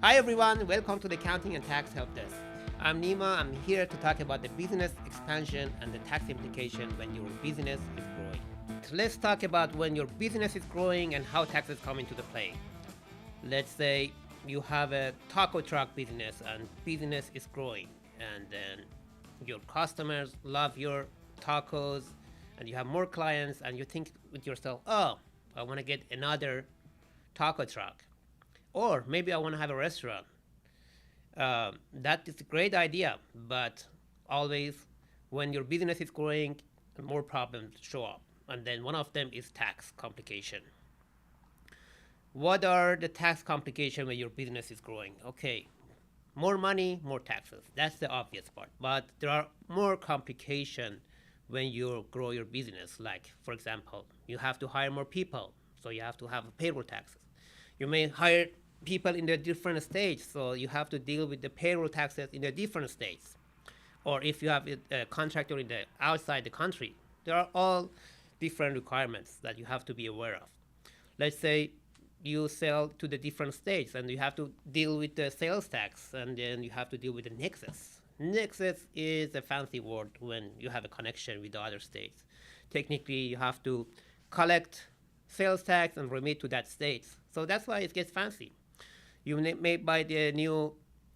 Hi everyone, welcome to the Accounting and Tax Helpdesk. I'm Nima. I'm here to talk about the business expansion and the tax implication when your business is growing. So let's talk about when your business is growing and how taxes come into the play. Let's say you have a taco truck business and business is growing, and then your customers love your tacos and you have more clients and you think with yourself, oh, I want to get another taco truck, or maybe I want to have a restaurant. That is a great idea, but always when your business is growing, more problems show up. And then one of them is tax complication. What are the tax complications when your business is growing? Okay, more money, more taxes. That's the obvious part. But there are more complications when you grow your business. Like, for example, you have to hire more people, so you have to have payroll taxes. You may hire people in the different states, so you have to deal with the payroll taxes in the different states. Or if you have a contractor in the outside the country, there are all different requirements that you have to be aware of. Let's say you sell to the different states and you have to deal with the sales tax, and then you have to deal with the nexus. Nexus is a fancy word when you have a connection with the other states. Technically, you have to collect sales tax and remit to that state. So that's why it gets fancy. You may buy the new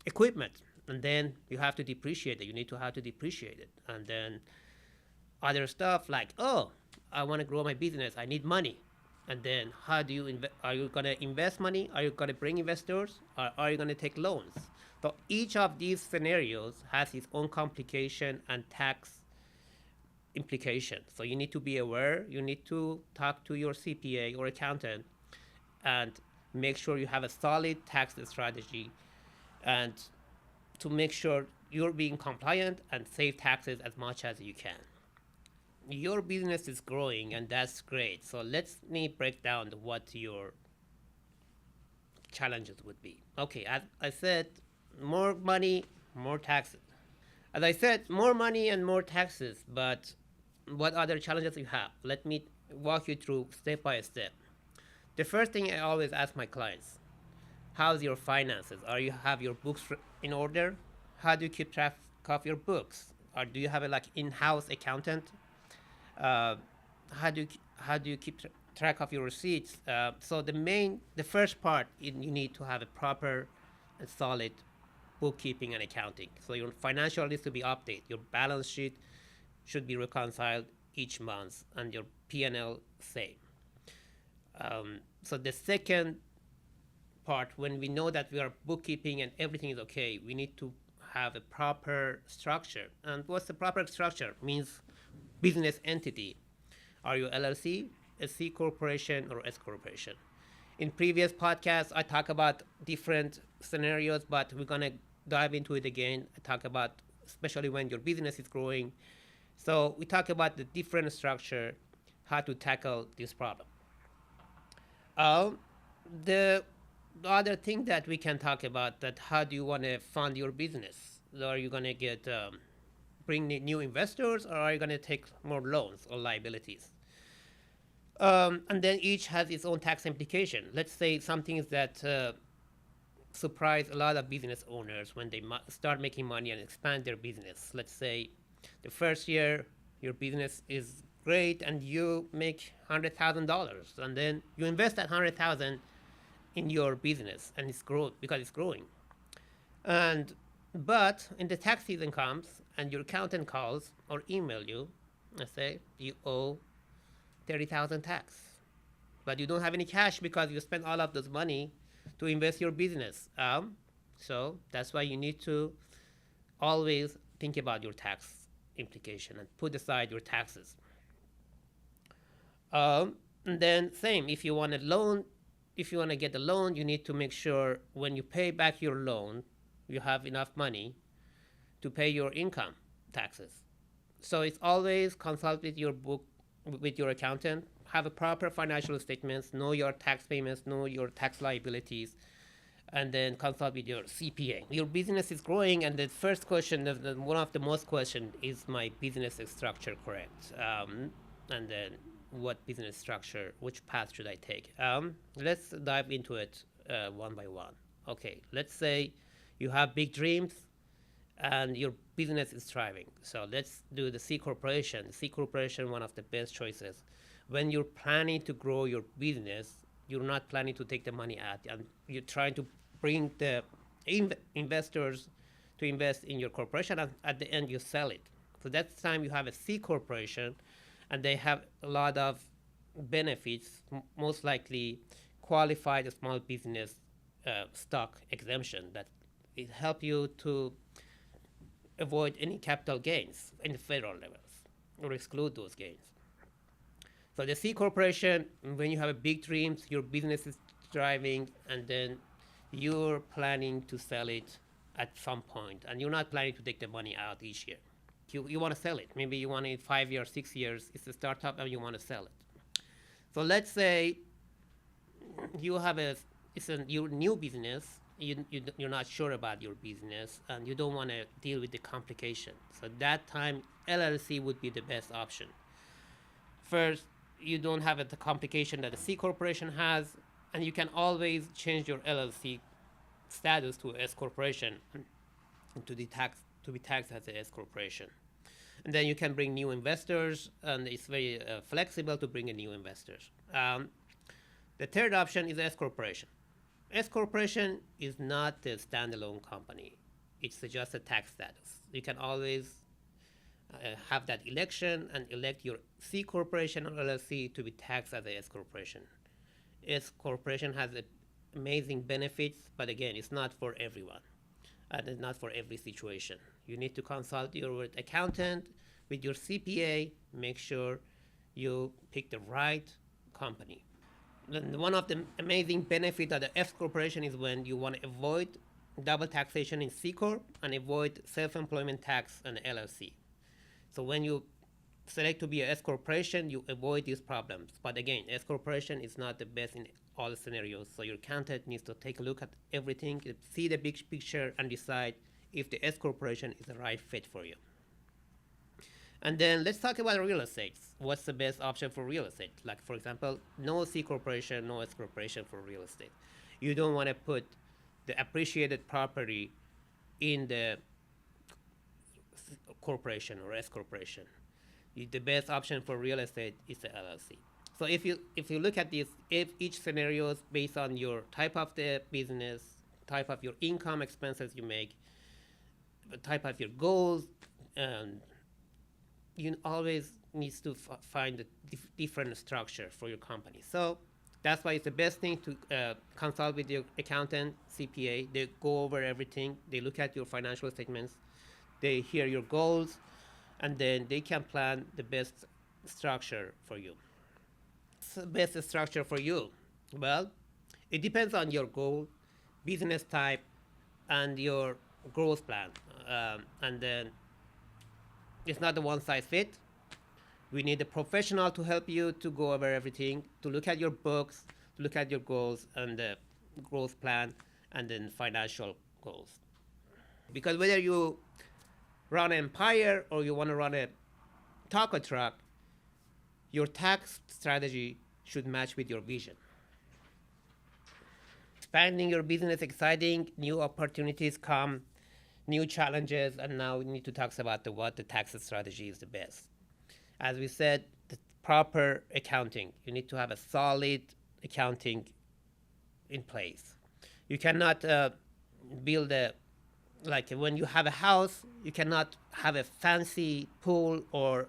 equipment, and then you have to depreciate it. You need to have to depreciate it. And then other stuff like, oh, I want to grow my business. I need money. And then how do you invest? Are you going to invest money? Are you going to bring investors? Or are you going to take loans? So each of these scenarios has its own complication and tax implication. So you need to be aware. You need to talk to your CPA or accountant and make sure you have a solid tax strategy, and to make sure you're being compliant and save taxes as much as you can. Your business is growing, and that's great. So let me break down what your challenges would be. Okay, as I said, more money, more taxes. As I said, more money and more taxes, but what other challenges you have? Let me walk you through step by step. The first thing I always ask my clients, how's your finances? Are you have your books in order? How do you keep track of your books? Or do you have a like in-house accountant? Uh, how do you keep track of your receipts? So the first part, you need to have a proper and solid bookkeeping and accounting. So your financial needs to be updated. Your balance sheet should be reconciled each month, and your P&L same. So the second part, when we know that we are bookkeeping and everything is okay, we need to have a proper structure. And what's the proper structure? Means business entity. Are you LLC, a C corporation, or S corporation? In previous podcasts, I talk about different scenarios, but we're gonna dive into it again. I talk about especially when your business is growing. So we talk about the different structure, how to tackle this problem. The other thing that we can talk about, that how do you want to fund your business? Are you going to get bring new investors, or are you going to take more loans or liabilities? And then each has its own tax implication. Let's say some things that surprise a lot of business owners when they start making money and expand their business. Let's say the first year your business is great and you make $100,000, and then you invest that 100,000 in your business, and it's growth because it's growing. And but in the tax season comes and your accountant calls or email you and say you owe 30,000 tax, but you don't have any cash because you spent all of this money to invest your business. So that's why you need to always think about your tax implication and put aside your taxes. And then same, if you want a loan, if you want to get a loan, you need to make sure when you pay back your loan, you have enough money to pay your income taxes. So it's always consult with your book, with your accountant, have a proper financial statements, know your tax payments, know your tax liabilities, and then consult with your CPA. Your business is growing, and the first question, one of the most question, is my business structure correct? And then what business structure, which path should I take? Let's dive into it one by one. Okay, let's say you have big dreams and your business is thriving. So let's do the C corporation. C corporation, one of the best choices. When you're planning to grow your business, you're not planning to take the money out, and you're trying to bring the investors to invest in your corporation, and at the end you sell it. So that's the time you have a C corporation, and they have a lot of benefits, most likely qualified small business stock exemption that it help you to avoid any capital gains in the federal levels or exclude those gains. So the C corporation, when you have a big dreams, your business is thriving, and then you're planning to sell it at some point, and you're not planning to take the money out each year. You want to sell it. Maybe you want it in 5 years, 6 years. It's a startup, and you want to sell it. So let's say you have your new business. You're not sure about your business, and you don't want to deal with the complication. So that time, LLC would be the best option. First, you don't have the complication that a C corporation has, and you can always change your LLC status to S corporation and to be taxed as a S corporation. And then you can bring new investors, and it's very flexible to bring in new investors. The third option is S corporation. S corporation is not a standalone company. It's just a tax status. You can always have that election and elect your C corporation or LLC to be taxed as a S corporation. S corporation has amazing benefits, but again, it's not for everyone, and it's not for every situation. You need to consult your accountant with your CPA. Make sure you pick the right company. And one of the amazing benefits of the S corporation is when you want to avoid double taxation in C corp and avoid self-employment tax on LLC. So when you select to be a S corporation, you avoid these problems. But again, S corporation is not the best in all scenarios. So your accountant needs to take a look at everything, see the big picture, and decide if the S corporation is the right fit for you. And then let's talk about real estate. What's the best option for real estate? Like, for example, no C corporation, no S corporation for real estate. You don't want to put the appreciated property in the corporation or S corporation. The best option for real estate is the LLC. So if you look at this, if each scenario is based on your type of the business, type of your income expenses you make, the type of your goals, and you always needs to find a different structure for your company. So that's why it's the best thing to consult with your accountant, CPA. They go over everything. They look at your financial statements. They hear your goals, and then they can plan the best structure for you. What's the best structure for you? Well, it depends on your goal, business type, and your growth plan. And then it's not the one size fit. We need a professional to help you to go over everything, to look at your books, to look at your goals and the growth plan, and then financial goals. Because whether you run an empire or you want to run a taco truck, your tax strategy should match with your vision. Expanding your business, exciting, new opportunities come, new challenges, and now we need to talk about what the tax strategy is the best. As we said, the proper accounting. You need to have a solid accounting in place. You cannot build like when you have a house, you cannot have a fancy pool or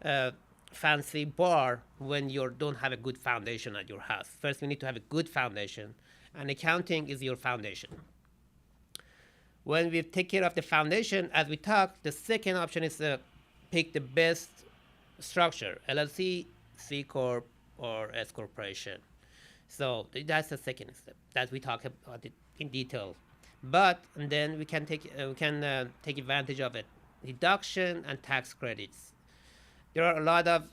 a fancy bar when you don't have a good foundation at your house. First, you need to have a good foundation, and accounting is your foundation. When we take care of the foundation, as we talked, the second option is to pick the best structure, LLC, C Corp, or S Corporation. So that's the second step that we talk about it in detail. But then we can take advantage of it, deduction and tax credits. There are a lot of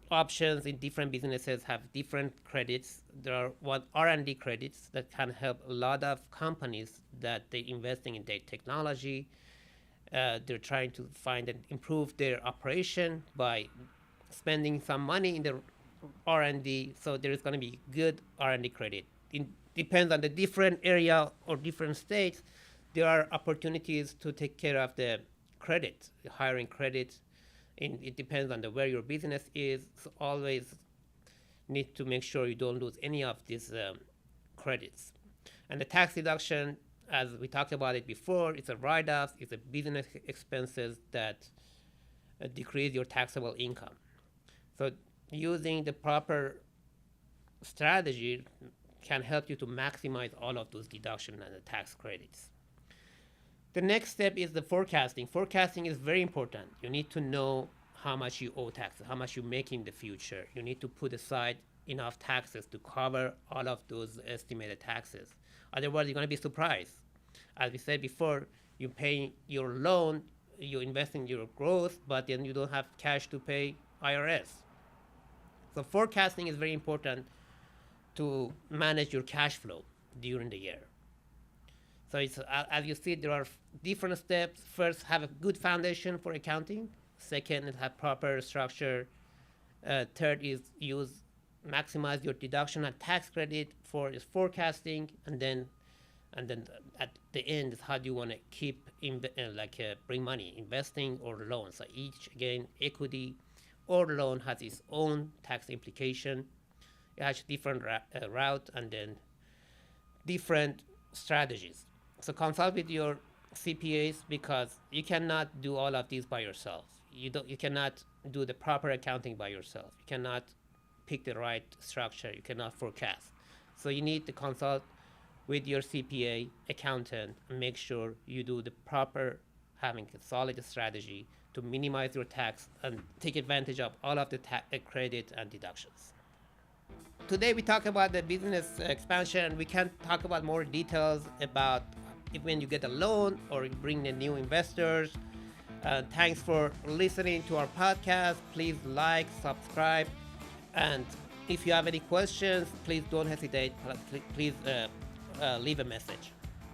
options in different businesses have different credits. There are R&D credits that can help a lot of companies that they're investing in their technology. They're trying to find and improve their operation by spending some money in the R&D. So there is going to be good R&D credit. depends on the different area or different states, there are opportunities to take care of the credit, the hiring credit. It depends on where your business is. So always need to make sure you don't lose any of these credits. And the tax deduction, as we talked about it before, it's a write-off, it's a business expenses that decrease your taxable income. So using the proper strategy can help you to maximize all of those deductions and the tax credits. The next step is the forecasting. Forecasting is very important. You need to know how much you owe taxes, how much you make in the future. You need to put aside enough taxes to cover all of those estimated taxes. Otherwise, you're going to be surprised. As we said before, you pay your loan, you invest in your growth, but then you don't have cash to pay IRS. So forecasting is very important to manage your cash flow during the year. So it's, as you see, there are different steps. First, have a good foundation for accounting. Second, have proper structure. Third is maximize your deduction and tax credit for is forecasting, and then at the end is how do you want to keep bring money, investing or loan. So each, again, equity or loan has its own tax implication. It has different route and then different strategies. So consult with your CPAs because you cannot do all of these by yourself. You cannot do the proper accounting by yourself. You cannot pick the right structure. You cannot forecast. So you need to consult with your CPA, accountant, and make sure you do the proper, having a solid strategy to minimize your tax and take advantage of all of the credit and deductions. Today we talk about the business expansion. We can't talk about more details about when you get a loan or you bring in new investors. Thanks for listening to our podcast. Please like, subscribe, and if you have any questions, please don't hesitate. Please leave a message.